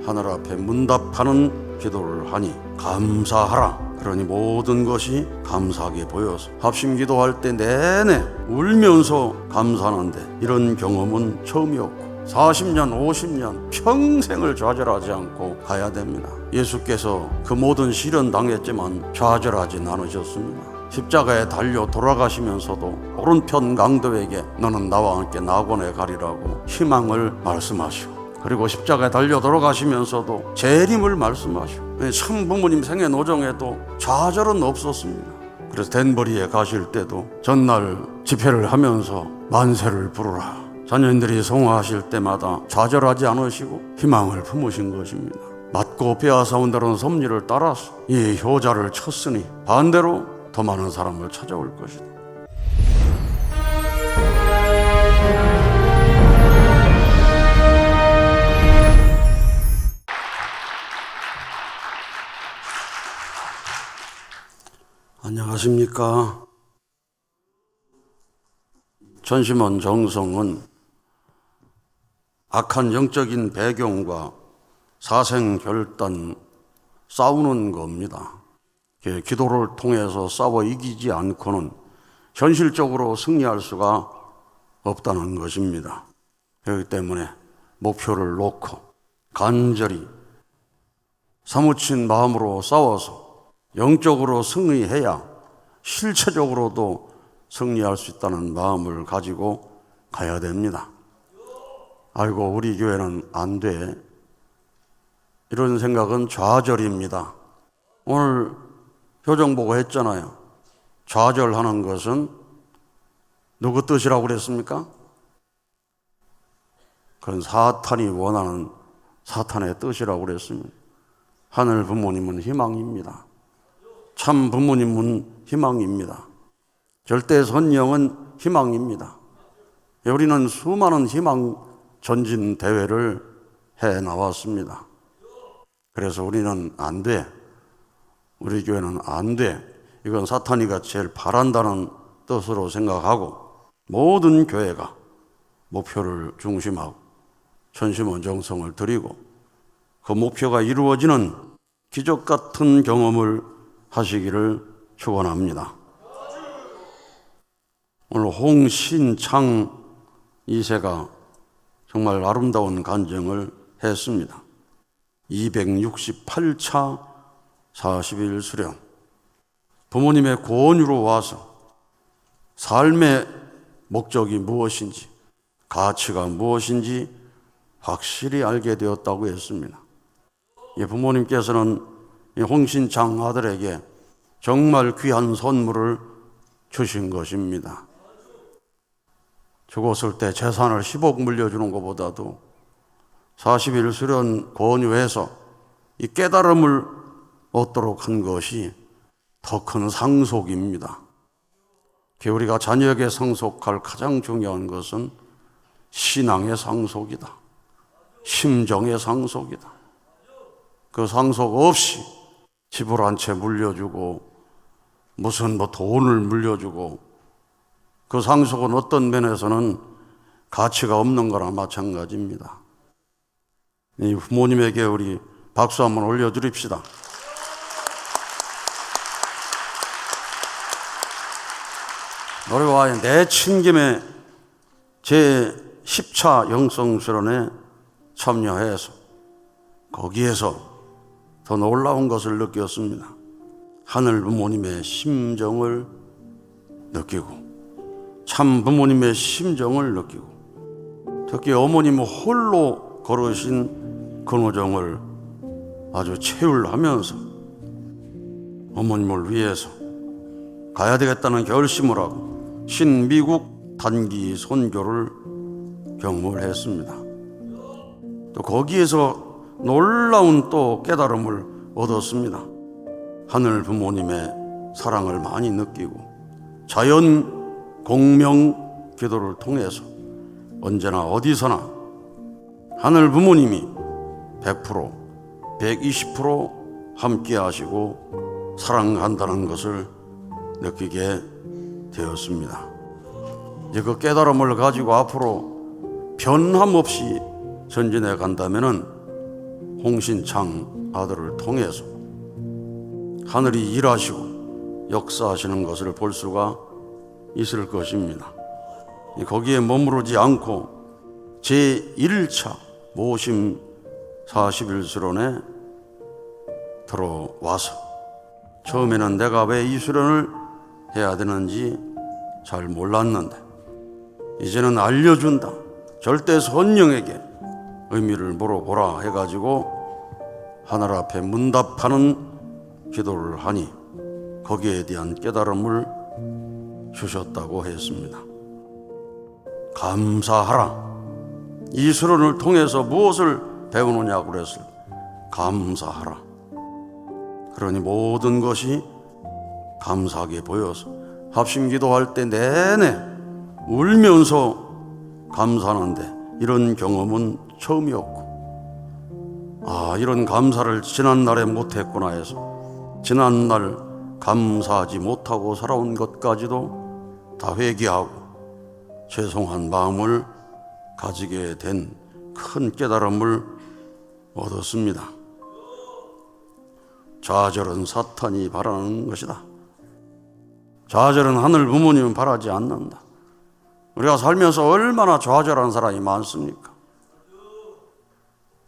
하늘 앞에 문답하는 기도를 하니 감사하라. 그러니 모든 것이 감사하게 보여서 합심 기도할 때 내내 울면서 감사하는데 이런 경험은 처음이었고 40년, 50년 평생을 좌절하지 않고 가야 됩니다. 예수께서 그 모든 시련 당했지만 좌절하진 않으셨습니다. 십자가에 달려 돌아가시면서도 오른편 강도에게 너는 나와 함께 낙원에 가리라고 희망을 말씀하시고, 그리고 십자가에 달려 돌아가시면서도 재림을 말씀하시고, 참 부모님 생애 노정에도 좌절은 없었습니다. 그래서 덴버리에 가실 때도 전날 집회를 하면서 만세를 부르라, 자녀들이 성화하실 때마다 좌절하지 않으시고 희망을 품으신 것입니다. 맞고 빼앗아온 다른 섭리를 따라서 이 효자를 쳤으니 반대로 더 많은 사람을 찾아올 것이다. 안녕하십니까? 전심원 정성은 악한 영적인 배경과 사생결단 싸우는 겁니다. 기도를 통해서 싸워 이기지 않고는 현실적으로 승리할 수가 없다는 것입니다. 그렇기 때문에 목표를 놓고 간절히 사무친 마음으로 싸워서 영적으로 승리해야 실체적으로도 승리할 수 있다는 마음을 가지고 가야 됩니다. 아이고, 우리 교회는 안 돼, 이런 생각은 좌절입니다. 오늘 표정 보고 했잖아요. 좌절하는 것은 누구 뜻이라고 그랬습니까? 그건 사탄이 원하는 사탄의 뜻이라고 그랬습니다. 하늘 부모님은 희망입니다. 참 부모님은 희망입니다. 절대 선영은 희망입니다. 우리는 수많은 희망 전진 대회를 해 나왔습니다. 그래서 우리는 안 돼, 우리 교회는 안 돼, 이건 사탄이가 제일 바란다는 뜻으로 생각하고 모든 교회가 목표를 중심하고 전심원 정성을 드리고 그 목표가 이루어지는 기적 같은 경험을 하시기를 축원합니다. 오늘 홍신창 2세가 정말 아름다운 간증을 했습니다. 268차 40일 수련. 부모님의 권유로 와서 삶의 목적이 무엇인지, 가치가 무엇인지 확실히 알게 되었다고 했습니다. 부모님께서는 홍신창 아들에게 정말 귀한 선물을 주신 것입니다. 죽었을 때 재산을 10억 물려주는 것보다도 40일 수련 권유해서 이 깨달음을 얻도록 한 것이 더 큰 상속입니다. 우리가 자녀에게 상속할 가장 중요한 것은 신앙의 상속이다. 심정의 상속이다. 그 상속 없이 집을 한 채 물려주고 무슨 돈을 물려주고 그 상속은 어떤 면에서는 가치가 없는 거나 마찬가지입니다. 이 부모님에게 우리 박수 한번 올려드립시다. 노래와 내친 김에 제 10차 영성수련에 참여해서 거기에서 더 놀라운 것을 느꼈습니다. 하늘 부모님의 심정을 느끼고 참 부모님의 심정을 느끼고 특히 어머님은 홀로 걸으신 근호정을 아주 체휼하면서 어머님을 위해서 가야 되겠다는 결심을 하고 신미국 단기 선교를 경험을 했습니다. 또 거기에서 놀라운 또 깨달음을 얻었습니다. 하늘 부모님의 사랑을 많이 느끼고 자연 공명 기도를 통해서 언제나 어디서나 하늘 부모님이 100%, 120% 함께 하시고 사랑한다는 것을 느끼게 되었습니다. 이제 그 깨달음을 가지고 앞으로 변함없이 전진해 간다면은 홍신창 아들을 통해서 하늘이 일하시고 역사하시는 것을 볼 수가 있을 것입니다. 거기에 머무르지 않고 제1차 모심 41수련에 들어와서 처음에는 내가 왜 이 수련을 해야 되는지 잘 몰랐는데 이제는 알려준다. 절대 선령에게 의미를 물어보라 해가지고 하늘 앞에 문답하는 기도를 하니 거기에 대한 깨달음을 주셨다고 했습니다. 감사하라. 이 수련을 통해서 무엇을 배우느냐고 그랬을 감사하라. 그러니 모든 것이 감사하게 보여서 합심기도할 때 내내 울면서 감사하는데 이런 경험은 처음이었고, 이런 감사를 지난날에 못했구나 해서 지난날 감사하지 못하고 살아온 것까지도 다 회개하고 죄송한 마음을 가지게 된 큰 깨달음을 얻었습니다. 좌절은 사탄이 바라는 것이다. 좌절은 하늘 부모님은 바라지 않는다. 우리가 살면서 얼마나 좌절한 사람이 많습니까?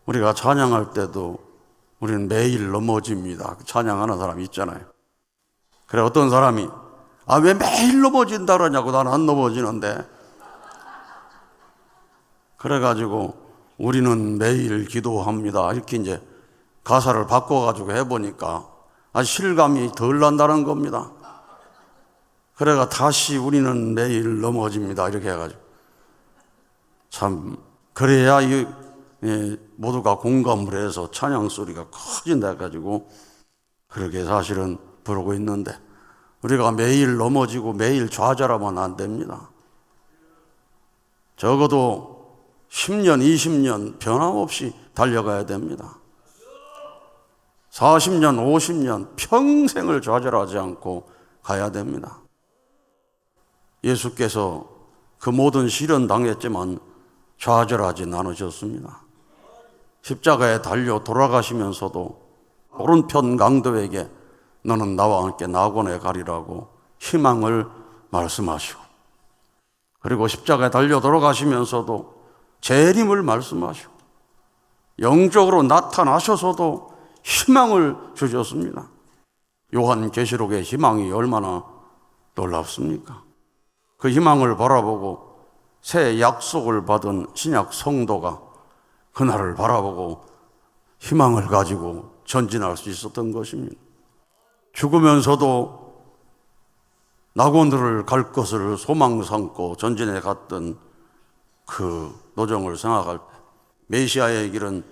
우리가 찬양할 때도 우리는 매일 넘어집니다. 찬양하는 사람이 있잖아요. 그래, 어떤 사람이 왜 매일 넘어진다 그러냐고. 나는 안 넘어지는데. 그래가지고 우리는 매일 기도합니다. 이렇게 이제 가사를 바꿔가지고 해보니까 실감이 덜 난다는 겁니다. 그래가 다시 우리는 매일 넘어집니다. 이렇게 해가지고. 참, 그래야 모두가 공감을 해서 찬양 소리가 커진다 해가지고 그렇게 사실은 부르고 있는데 우리가 매일 넘어지고 매일 좌절하면 안 됩니다. 적어도 10년, 20년 변함없이 달려가야 됩니다. 40년, 50년 평생을 좌절하지 않고 가야 됩니다. 예수께서 그 모든 시련 당했지만 좌절하진 않으셨습니다. 십자가에 달려 돌아가시면서도 오른편 강도에게 너는 나와 함께 낙원에 가리라고 희망을 말씀하시고, 그리고 십자가에 달려 돌아가시면서도 재림을 말씀하시고 영적으로 나타나셔서도 희망을 주셨습니다. 요한계시록의 희망이 얼마나 놀랍습니까? 그 희망을 바라보고 새 약속을 받은 신약 성도가 그날을 바라보고 희망을 가지고 전진할 수 있었던 것입니다. 죽으면서도 낙원으로 갈 것을 소망 삼고 전진해 갔던 그 노정을 생각할 때 메시아의 길은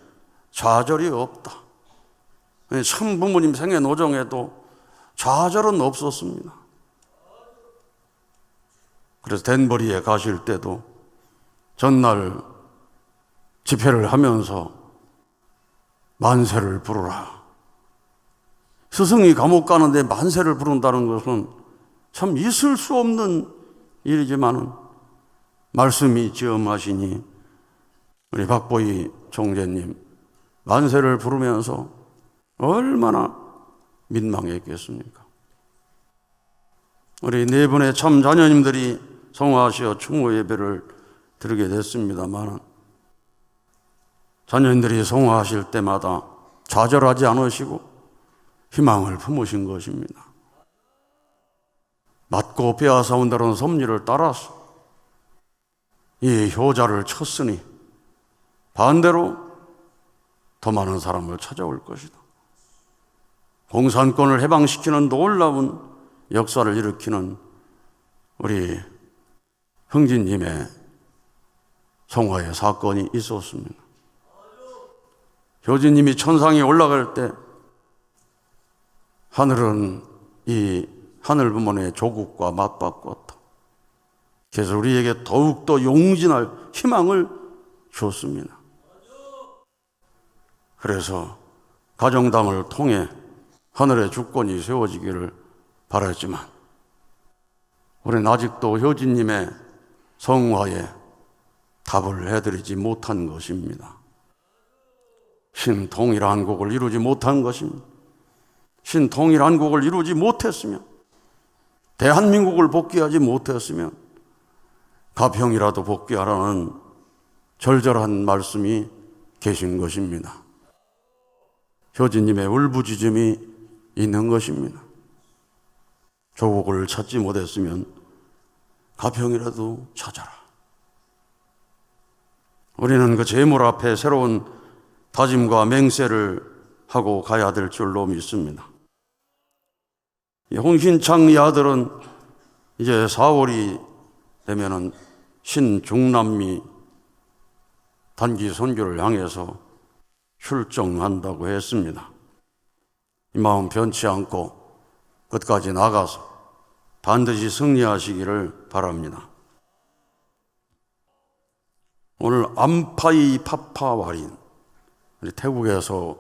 좌절이 없다. 참 부모님 생애 노정에도 좌절은 없었습니다. 그래서 댄버리에 가실 때도 전날 집회를 하면서 만세를 부르라. 스승이 감옥 가는데 만세를 부른다는 것은 참 있을 수 없는 일이지만은 말씀이 지엄하시니 우리 박보희 총재님 만세를 부르면서 얼마나 민망했겠습니까? 우리 네 분의 참 자녀님들이 성화하시어 충무 예배를 드리게 됐습니다만 자녀님들이 성화하실 때마다 좌절하지 않으시고 희망을 품으신 것입니다. 맞고 빼앗아온다는 섭리를 따라서 이 효자를 쳤으니 반대로 더 많은 사람을 찾아올 것이다. 공산권을 해방시키는 놀라운 역사를 일으키는 우리 흥진님의 성화의 사건이 있었습니다. 효진님이 천상에 올라갈 때 하늘은 이 하늘 부문의 조국과 맞바꿨다. 그래서 우리에게 더욱더 용진할 희망을 줬습니다. 그래서 가정당을 통해 하늘의 주권이 세워지기를 바랐지만 우리는 아직도 효진님의 성화에 답을 해드리지 못한 것입니다. 신통일한국을 이루지 못한 것입니다. 신통일한국을 이루지 못했으면, 대한민국을 복귀하지 못했으면 가평이라도 복귀하라는 절절한 말씀이 계신 것입니다. 효진님의 울부짖음이 있는 것입니다. 조국을 찾지 못했으면 가평이라도 찾아라. 우리는 그 재물 앞에 새로운 다짐과 맹세를 하고 가야 될 줄로 믿습니다. 홍신창 아들은 이제 4월이 되면은 신중남미 단기 선교를 향해서 출정한다고 했습니다. 이 마음 변치 않고 끝까지 나가서 반드시 승리하시기를 바랍니다. 오늘 암파이 파파와린, 우리 태국에서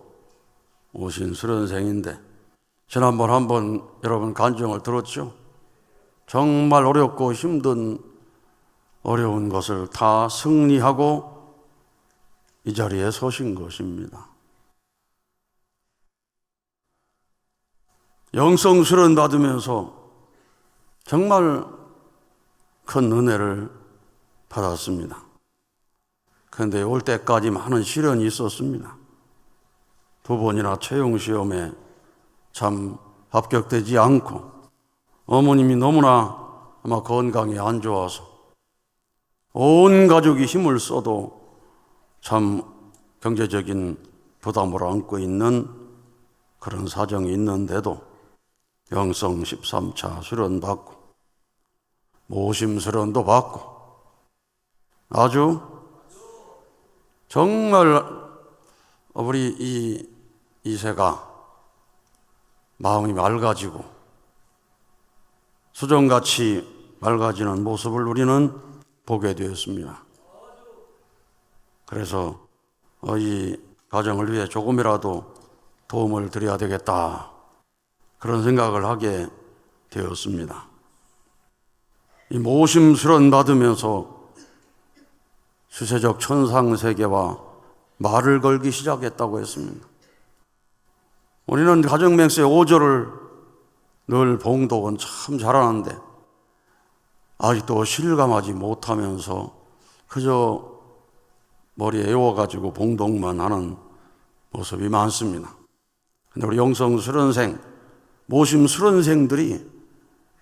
오신 수련생인데 지난번 한번 여러분 간증을 들었죠? 정말 어렵고 힘든 어려운 것을 다 승리하고 이 자리에 서신 것입니다. 영성 수련 받으면서 정말 큰 은혜를 받았습니다. 그런데 올 때까지 많은 시련이 있었습니다. 2번이나 채용 시험에 참 합격되지 않고, 어머님이 너무나 아마 건강이 안 좋아서 온 가족이 힘을 써도 참 경제적인 부담을 안고 있는 그런 사정이 있는데도 영성 13차 수련 받고 모심 수련도 받고 아주 정말 우리 이세가 마음이 맑아지고 수정같이 맑아지는 모습을 우리는 보게 되었습니다. 그래서 이 가정을 위해 조금이라도 도움을 드려야 되겠다, 그런 생각을 하게 되었습니다. 이 모심 수련 받으면서 수세적 천상세계와 말을 걸기 시작했다고 했습니다. 우리는 가정맹세 5절을 늘 봉독은 참 잘하는데 아직도 실감하지 못하면서 그저 머리에 외워가지고 봉독만 하는 모습이 많습니다. 근데 우리 영성 수련생, 모심 수련생들이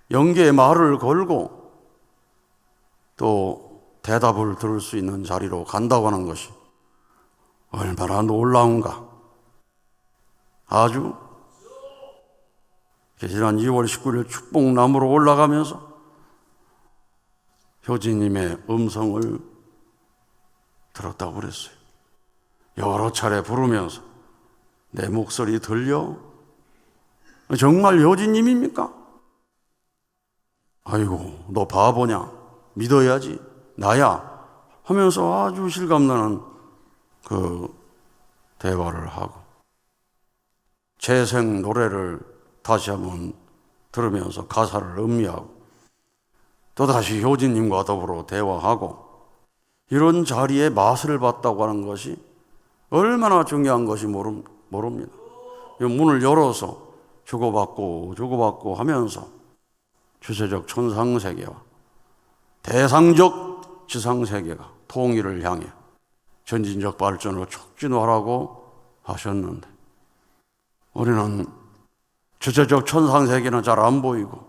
영계의 말을 걸고 또 대답을 들을 수 있는 자리로 간다고 하는 것이 얼마나 놀라운가. 아주 지난 2월 19일 축복나무로 올라가면서 효진님의 음성을 들었다고 그랬어요. 여러 차례 부르면서 내 목소리 들려? 정말 효진님입니까? 아이고, 너 바보냐? 믿어야지. 나야. 하면서 아주 실감나는 그 대화를 하고 재생 노래를 다시 한번 들으면서 가사를 음미하고 또다시 효진님과 더불어 대화하고 이런 자리에 맛을 봤다고 하는 것이 얼마나 중요한 것이 모릅니다. 문을 열어서 주고받고 하면서 주세적 천상세계와 대상적 지상세계가 통일을 향해 전진적 발전으로 촉진하라고 하셨는데 우리는 주체적 천상세계는 잘 안 보이고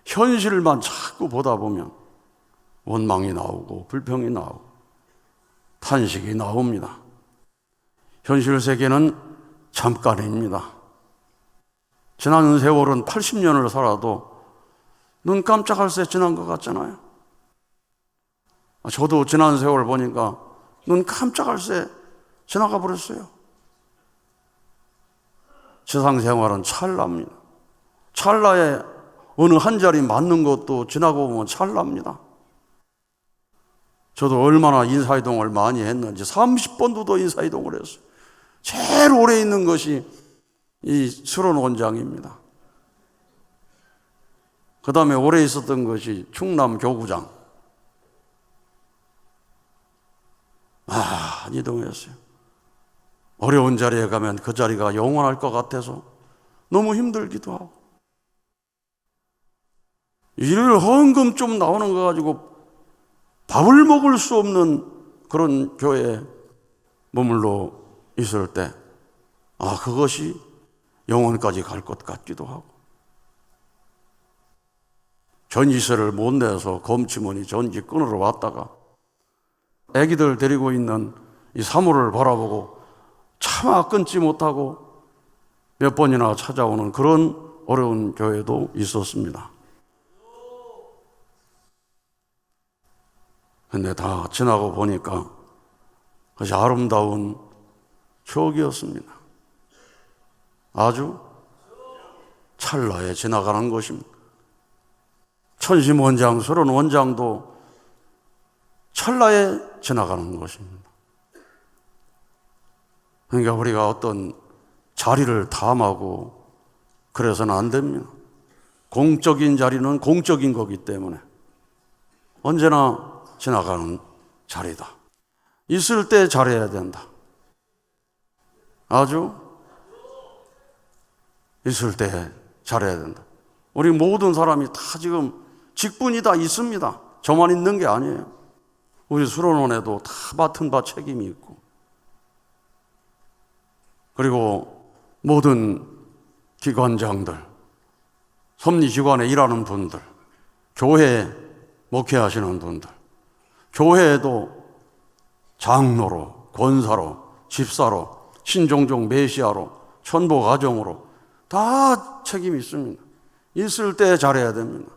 현실만 자꾸 보다 보면 원망이 나오고 불평이 나오고 탄식이 나옵니다. 현실 세계는 잠깐입니다. 지난 세월은 80년을 살아도 눈 깜짝할 새 지난 것 같잖아요. 저도 지난 세월 보니까 눈 깜짝할 새 지나가 버렸어요. 세상생활은 찰나입니다. 찰나에 어느 한 자리 맞는 것도 지나고 보면 찰나입니다. 저도 얼마나 인사이동을 많이 했는지 30번도 더 인사이동을 했어요. 제일 오래 있는 것이 이 수련원장입니다. 그 다음에 오래 있었던 것이 충남 교구장. 이동했어요. 어려운 자리에 가면 그 자리가 영원할 것 같아서 너무 힘들기도 하고, 일요일 헌금 좀 나오는 거 가지고 밥을 먹을 수 없는 그런 교회에 머물러 있을 때, 그것이 영원까지 갈 것 같기도 하고, 전기세를 못 내서 검침원이 전기 끊으러 왔다가 애기들 데리고 있는 이 사무를 바라보고 차마 끊지 못하고 몇 번이나 찾아오는 그런 어려운 교회도 있었습니다. 근데 다 지나고 보니까 그것이 아름다운 추억이었습니다. 아주 찰나에 지나가는 것입니다. 천심원장, 서론원장도 찰나에 지나가는 것입니다. 그러니까 우리가 어떤 자리를 탐하고 그래서는 안 됩니다. 공적인 자리는 공적인 거기 때문에 언제나 지나가는 자리다. 있을 때 잘해야 된다. 아주 있을 때 잘해야 된다. 우리 모든 사람이 다 지금 직분이 다 있습니다. 저만 있는 게 아니에요. 우리 수련원에도 다 맡은 바 책임이 있고, 그리고 모든 기관장들, 섭리기관에 일하는 분들, 교회에 목회하시는 분들, 교회에도 장로로, 권사로, 집사로, 신종종 메시아로, 천보가정으로 다 책임이 있습니다. 있을 때 잘해야 됩니다.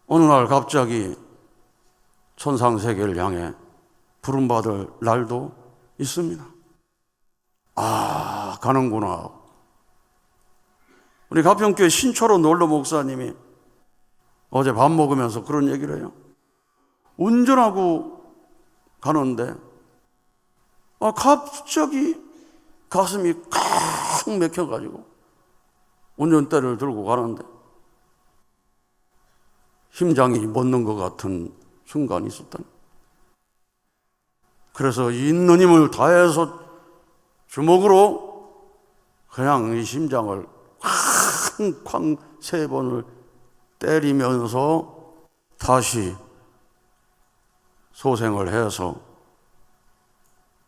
어느 날 갑자기 천상세계를 향해 부름받을 날도 있습니다. 가는구나. 우리 가평교회 신초로 놀러 목사님이 어제 밥 먹으면서 그런 얘기를 해요. 운전하고 가는데 갑자기 가슴이 칵 막혀가지고 운전대를 들고 가는데 심장이 멎는 것 같은 순간이 있었다. 그래서 있는 힘을 다해서 주먹으로 그냥 이 심장을 쾅쾅 3번을 때리면서 다시 소생을 해서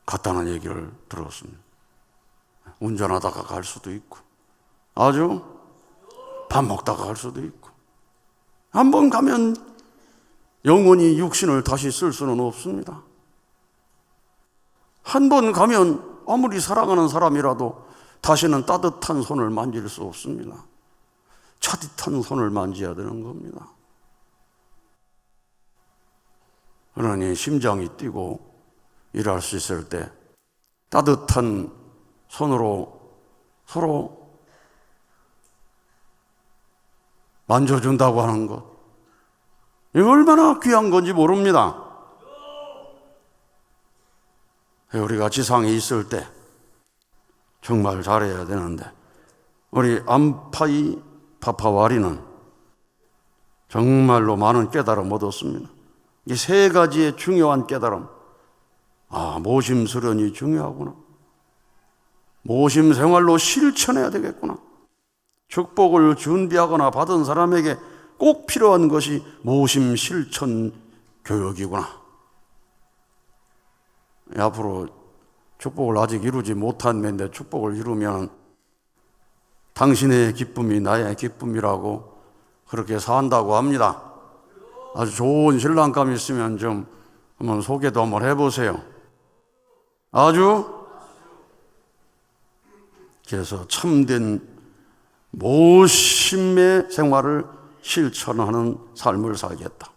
갔다는 얘기를 들었습니다. 운전하다가 갈 수도 있고, 아주 밥 먹다가 갈 수도 있고, 한번 가면 영원히 육신을 다시 쓸 수는 없습니다. 한 번 가면 아무리 사랑하는 사람이라도 다시는 따뜻한 손을 만질 수 없습니다. 차디찬 손을 만져야 되는 겁니다. 그러니 심장이 뛰고 일할 수 있을 때 따뜻한 손으로 서로 만져준다고 하는 것, 이거 얼마나 귀한 건지 모릅니다. 우리가 지상에 있을 때 정말 잘해야 되는데, 우리 안파이 파파와리는 정말로 많은 깨달음 얻었습니다. 이 3가지의 중요한 깨달음. 모심 수련이 중요하구나. 모심 생활로 실천해야 되겠구나. 축복을 준비하거나 받은 사람에게 꼭 필요한 것이 모심 실천 교육이구나. 앞으로 축복을 아직 이루지 못한 면데 축복을 이루면 당신의 기쁨이 나의 기쁨이라고 그렇게 산다고 합니다. 아주 좋은 신랑감 있으면 좀 한번 소개도 한번 해보세요. 그래서 참된 모심의 생활을 실천하는 삶을 살겠다.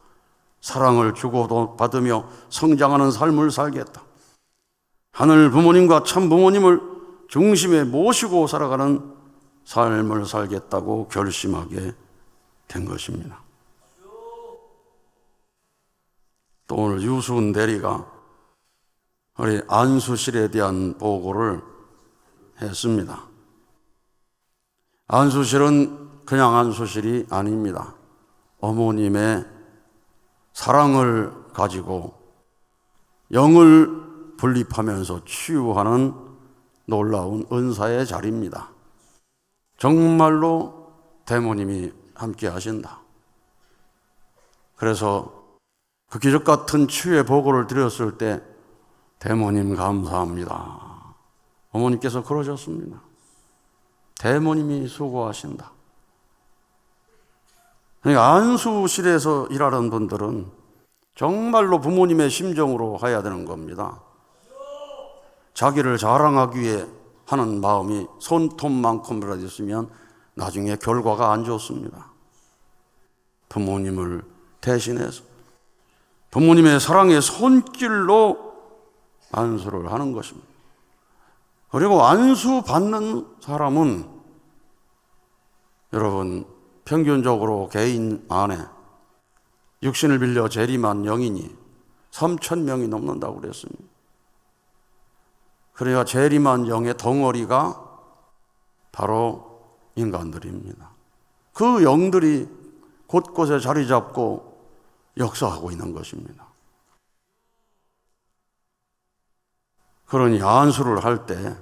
사랑을 주고 받으며 성장하는 삶을 살겠다. 하늘 부모님과 참 부모님을 중심에 모시고 살아가는 삶을 살겠다고 결심하게 된 것입니다. 또 오늘 유수은 대리가 우리 안수실에 대한 보고를 했습니다. 안수실은 그냥 안수실이 아닙니다. 어머님의 사랑을 가지고 영을 분립하면서 치유하는 놀라운 은사의 자리입니다. 정말로 대모님이 함께 하신다. 그래서 그 기적 같은 치유의 보고를 드렸을 때 대모님 감사합니다. 어머니께서 그러셨습니다. 대모님이 수고하신다. 그러니까 안수실에서 일하는 분들은 정말로 부모님의 심정으로 해야 되는 겁니다. 자기를 자랑하기 위해 하는 마음이 손톱만큼이라도 있으면 나중에 결과가 안 좋습니다. 부모님을 대신해서 부모님의 사랑의 손길로 안수를 하는 것입니다. 그리고 안수 받는 사람은 여러분 평균적으로 개인 안에 육신을 빌려 재림한 영인이 3,000명이 넘는다고 그랬습니다. 그래야 재림한 영의 덩어리가 바로 인간들입니다. 그 영들이 곳곳에 자리 잡고 역사하고 있는 것입니다. 그러니 안수를 할 때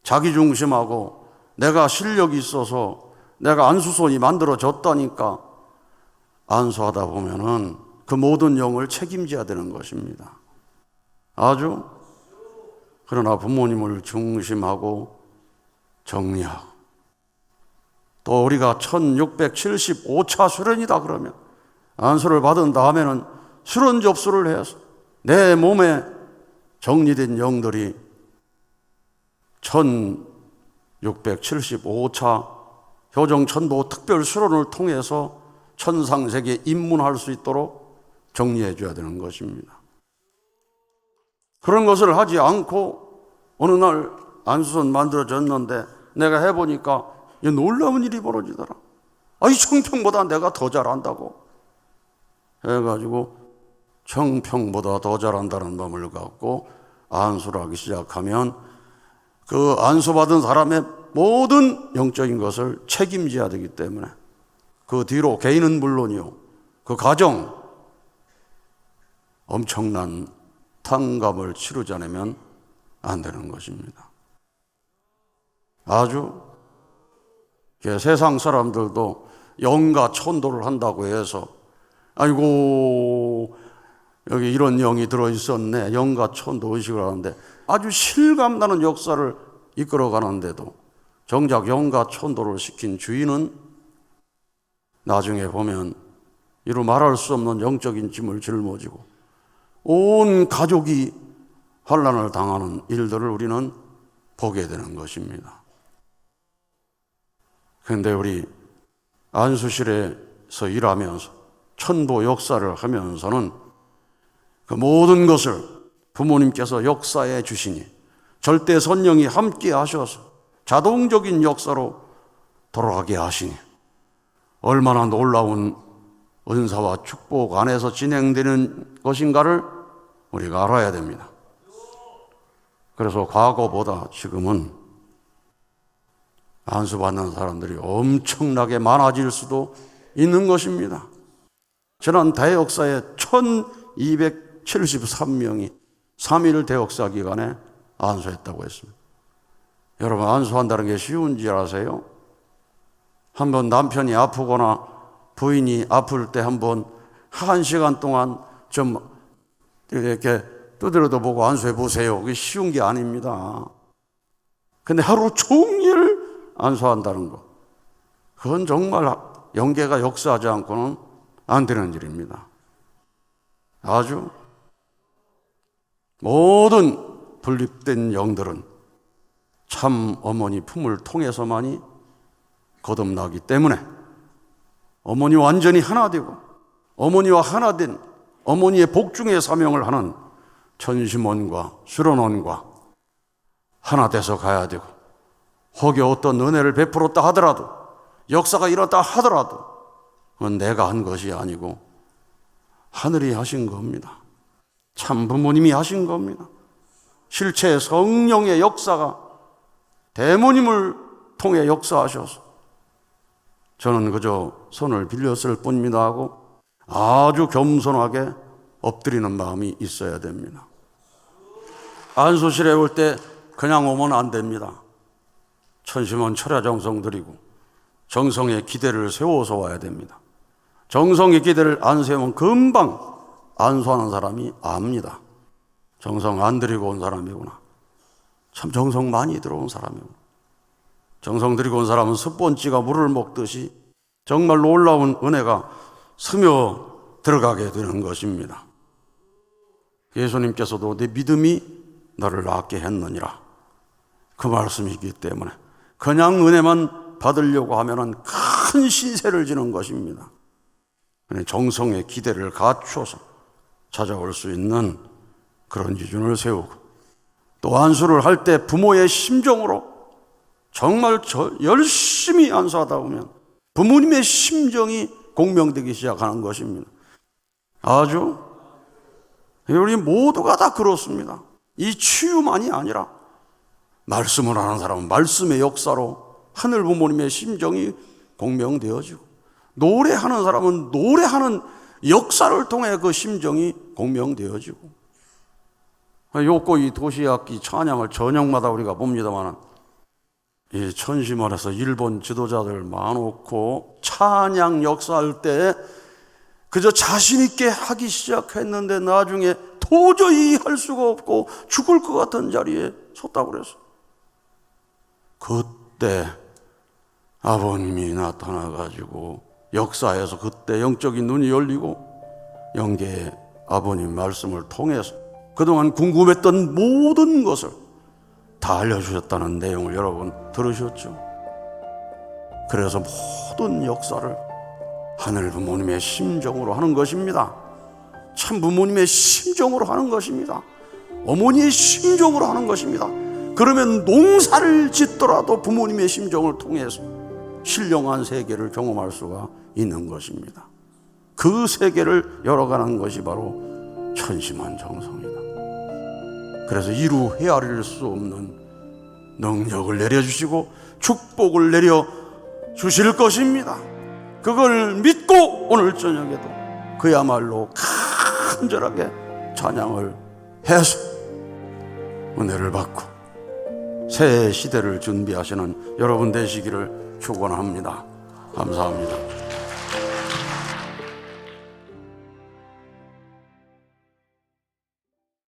자기중심하고 내가 실력이 있어서 내가 안수손이 만들어졌다니까 안수하다 보면은 그 모든 영을 책임져야 되는 것입니다. 아주 그러나 부모님을 중심하고 정리하고 또 우리가 1675차 수련이다 그러면 안수를 받은 다음에는 수련 접수를 해서 내 몸에 정리된 영들이 1675차 효정천도 특별 수련을 통해서 천상세계에 입문할 수 있도록 정리해 줘야 되는 것입니다. 그런 것을 하지 않고 어느 날 안수선 만들어졌는데 내가 해보니까 놀라운 일이 벌어지더라. 이 청평보다 내가 더 잘한다고 해가지고 청평보다 더 잘한다는 마음을 갖고 안수를 하기 시작하면 그 안수받은 사람의 모든 영적인 것을 책임져야 되기 때문에 그 뒤로 개인은 물론이요 그 가정 엄청난 탕감을 치르지 않으면 안 되는 것입니다. 아주 세상 사람들도 영과 천도를 한다고 해서 아이고 여기 이런 영이 들어있었네 영과 천도 의식을 하는데 아주 실감나는 역사를 이끌어가는데도 정작 영과 천도를 시킨 주인은 나중에 보면 이루 말할 수 없는 영적인 짐을 짊어지고 온 가족이 환난을 당하는 일들을 우리는 보게 되는 것입니다. 그런데 우리 안수실에서 일하면서 천도 역사를 하면서는 그 모든 것을 부모님께서 역사해 주시니 절대 선령이 함께 하셔서 자동적인 역사로 돌아가게 하시니 얼마나 놀라운 은사와 축복 안에서 진행되는 것인가를 우리가 알아야 됩니다. 그래서 과거보다 지금은 안수받는 사람들이 엄청나게 많아질 수도 있는 것입니다. 지난 대역사에 1273명이 3일 대역사 기간에 안수했다고 했습니다. 여러분 안수한다는 게 쉬운지 아세요? 한번 남편이 아프거나 부인이 아플 때 한번 1시간 동안 좀 이렇게 두드려도 보고 안수해 보세요. 그게 쉬운 게 아닙니다. 근데 하루 종일 안수한다는 거 그건 정말 영계가 역사하지 않고는 안 되는 일입니다. 아주 모든 분립된 영들은 참 어머니 품을 통해서만이 거듭나기 때문에 어머니 완전히 하나 되고 어머니와 하나 된 어머니의 복중의 사명을 하는 천심원과 수련원과 하나 돼서 가야 되고 혹여 어떤 은혜를 베풀었다 하더라도 역사가 일어났다 하더라도 그건 내가 한 것이 아니고 하늘이 하신 겁니다. 참 부모님이 하신 겁니다. 실체 성령의 역사가 대모님을 통해 역사하셔서 저는 그저 손을 빌렸을 뿐입니다 하고 아주 겸손하게 엎드리는 마음이 있어야 됩니다. 안수실에 올 때 그냥 오면 안 됩니다. 천심은 철야 정성 드리고 정성의 기대를 세워서 와야 됩니다. 정성의 기대를 안 세우면 금방 안수하는 사람이 압니다. 정성 안 드리고 온 사람이구나. 참 정성 많이 들어온 사람이구나. 정성 드리고 온 사람은 스펀지가 물을 먹듯이 정말 놀라운 은혜가 스며 들어가게 되는 것입니다. 예수님께서도 내 믿음이 너를 낫게 했느니라, 그 말씀이 있기 때문에 그냥 은혜만 받으려고 하면 큰 신세를 지는 것입니다. 정성의 기대를 갖춰서 찾아올 수 있는 그런 기준을 세우고, 또 안수를 할 때 부모의 심정으로 정말 열심히 안수하다 보면 부모님의 심정이 공명되기 시작하는 것입니다. 아주 우리 모두가 다 그렇습니다. 이 치유만이 아니라 말씀을 하는 사람은 말씀의 역사로 하늘 부모님의 심정이 공명되어지고, 노래하는 사람은 노래하는 역사를 통해 그 심정이 공명되어지고, 요코이 도시악기 찬양을 저녁마다 우리가 봅니다만, 이 천심원에서 일본 지도자들 많고 찬양 역사할 때 그저 자신 있게 하기 시작했는데 나중에 도저히 할 수가 없고 죽을 것 같은 자리에 섰다고 그랬어. 그때 아버님이 나타나가지고 역사에서 그때 영적인 눈이 열리고 영계의 아버님 말씀을 통해서 그동안 궁금했던 모든 것을 다 알려주셨다는 내용을 여러분 들으셨죠? 그래서 모든 역사를 하늘 부모님의 심정으로 하는 것입니다. 참 부모님의 심정으로 하는 것입니다. 어머니의 심정으로 하는 것입니다. 그러면 농사를 짓더라도 부모님의 심정을 통해서 신령한 세계를 경험할 수가 있는 것입니다. 그 세계를 열어가는 것이 바로 천심한 정성이다. 그래서 이루 헤아릴 수 없는 능력을 내려주시고 축복을 내려주실 것입니다. 그걸 믿고 오늘 저녁에도 그야말로 간절하게 찬양을 해서 은혜를 받고 새 시대를 준비하시는 여러분 되시기를 축원합니다. 감사합니다.